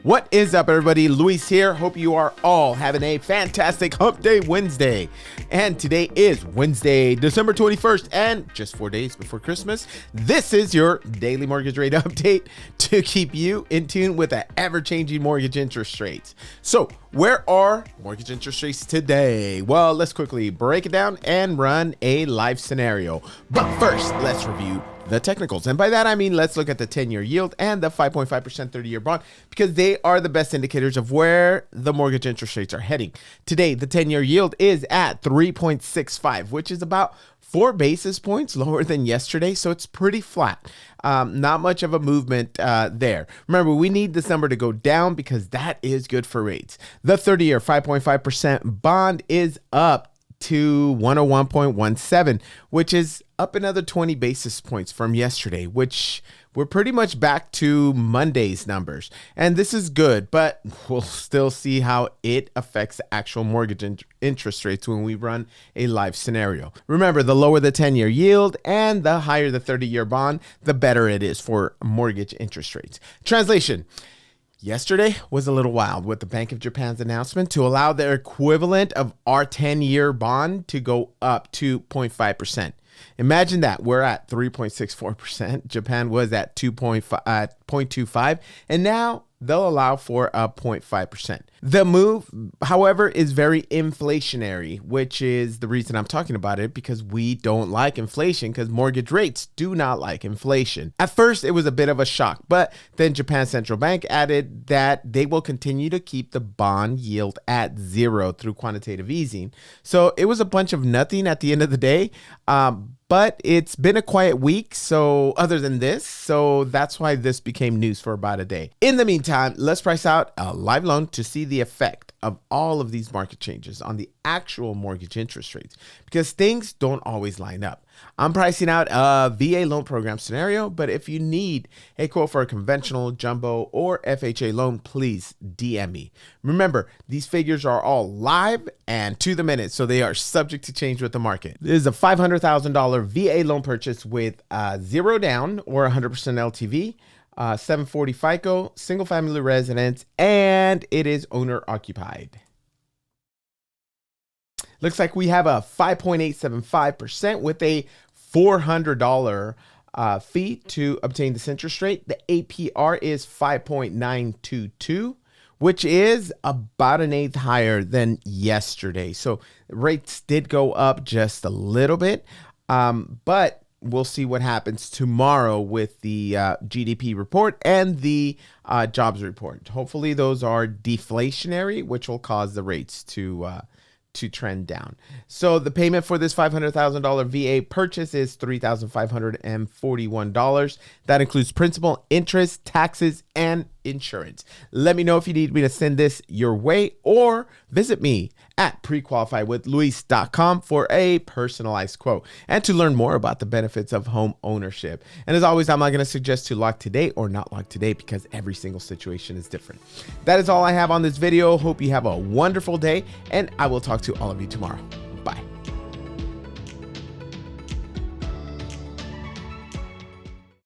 What is up, everybody? Luis here. Hope you are all having a fantastic Hump Day Wednesday. And today is Wednesday, December 21st, and just 4 days before Christmas. This is your daily mortgage rate update to keep you in tune with the ever-changing mortgage interest rates. So, where are mortgage interest rates today? Well, let's quickly break it down and run a live scenario. But first, let's review the technicals. And by that, I mean, let's look at the 10-year yield and the 5.5% 30-year bond, because they are the best indicators of where the mortgage interest rates are heading. Today, the 10-year yield is at 3.65, which is about 4 basis points lower than yesterday. So it's pretty flat. Not much of a movement there. Remember, we need this number to go down because that is good for rates. The 30-year 5.5% bond is up to 101.17, which is up another 20 basis points from yesterday, which we're pretty much back to Monday's numbers. And this is good, but we'll still see how it affects the actual mortgage interest rates when we run a live scenario. Remember, the lower the 10-year yield and the higher the 30-year bond, the better it is for mortgage interest rates. Translation. Yesterday was a little wild with the Bank of Japan's announcement to allow their equivalent of our 10-year bond to go up to 0.5%. Imagine that. We're at 3.64%. Japan was at 0.25, and now they'll allow for a 0.5%. The move, however, is very inflationary, which is the reason I'm talking about it, because we don't like inflation, because mortgage rates do not like inflation. At first, it was a bit of a shock, but then Japan's central bank added that they will continue to keep the bond yield at 0 through quantitative easing. So it was a bunch of nothing at the end of the day. But it's been a quiet week, so other than this, so that's why this became news for about a day. In the meantime, let's price out a live loan to see the effect of all of these market changes on the actual mortgage interest rates, because things don't always line up. I'm pricing out a VA loan program scenario, but if you need a quote for a conventional, jumbo, or FHA loan, please DM me. Remember, these figures are all live and to the minute, so they are subject to change with the market. This is a $500,000 VA loan purchase with 0 down or 100% LTV. 740 FICO, single family residence, and it is owner occupied. Looks like we have a 5.875% with a $400 fee to obtain this interest rate. The APR is 5.922, which is about an eighth higher than yesterday. So rates did go up just a little bit, but we'll see what happens tomorrow with the GDP report and the jobs report. Hopefully those are deflationary, which will cause the rates to trend down. So the payment for this $500,000 VA purchase is $3,541. That includes principal, interest, taxes, and insurance. Let me know if you need me to send this your way, or visit me at prequalifiedwithluis.com for a personalized quote and to learn more about the benefits of home ownership. And as always, I'm not going to suggest to lock today or not lock today, because every single situation is different. That is all I have on this video. Hope you have a wonderful day, and I will talk to all of you tomorrow.